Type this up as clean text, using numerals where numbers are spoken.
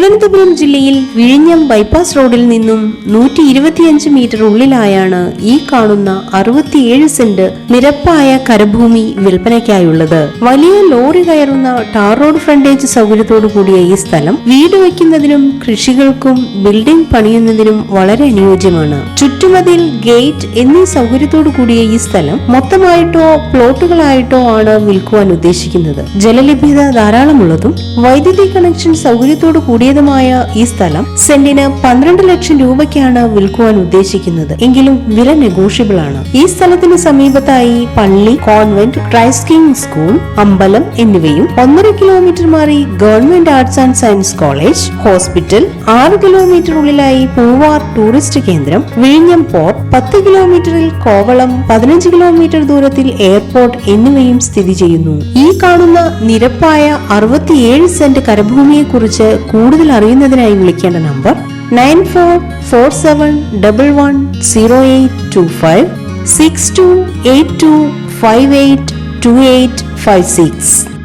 തിരുവനന്തപുരം ജില്ലയിൽ വിഴിഞ്ഞം ബൈപ്പാസ് റോഡിൽ നിന്നും 125 മീറ്റർ ഉള്ളിലായാണ് ഈ കാണുന്ന 67 സെന്റ് നിരപ്പായ കരഭൂമി വിൽപ്പനയ്ക്കായുള്ളത്. വലിയ ലോറി കയറുന്ന ടാർ റോഡ് ഫ്രണ്ടേജ് സൗകര്യത്തോടു കൂടിയ ഈ സ്ഥലം വീട് വയ്ക്കുന്നതിനും കൃഷികൾക്കും ബിൽഡിംഗ് പണിയുന്നതിനും വളരെ അനുയോജ്യമാണ്. ചുറ്റുമതിൽ, ഗേറ്റ് എന്നീ സൗകര്യത്തോടു കൂടിയ ഈ സ്ഥലം മൊത്തമായിട്ടോ പ്ലോട്ടുകളായിട്ടോ ആണ് വിൽക്കുവാൻ ഉദ്ദേശിക്കുന്നത്. ജലലഭ്യത ധാരാളമുള്ളതും വൈദ്യുതി കണക്ഷൻ സൗകര്യത്തോടു കൂടിയതുമായ ഈ സ്ഥലം സെന്റിന് 12 ലക്ഷം രൂപയ്ക്കാണ് വിൽക്കുവാൻ ഉദ്ദേശിക്കുന്നത്. എങ്കിലും വില നെഗോഷ്യബിൾ ആണ്. ഈ സ്ഥലത്തിന് സമീപത്തായി പള്ളി, കോൺവെന്റ്, ക്രൈസ്റ്റ് കിങ് സ്കൂൾ, അമ്പലം എന്നിവയും 1.5 കിലോമീറ്റർ മാറി government arts and science college, hospital, 6 kilometre ഉള്ളിലായി പൂവാർ ടൂറിസ്റ്റ് കേന്ദ്രം, വിഴിഞ്ഞം പോർട്ട്, 10 കിലോമീറ്ററിൽ കോവളം, 15 കിലോമീറ്റർ ദൂരത്തിൽ എയർപോർട്ട് എന്നിവയും സ്ഥിതി ചെയ്യുന്നു. ഈ കാണുന്ന നിരപ്പായ 67 സെന്റ് കരഭൂമിയെ കുറിച്ച് കൂടുതൽ അറിയുന്നതിനായി വിളിക്കേണ്ട നമ്പർ 9447110825 6282582856.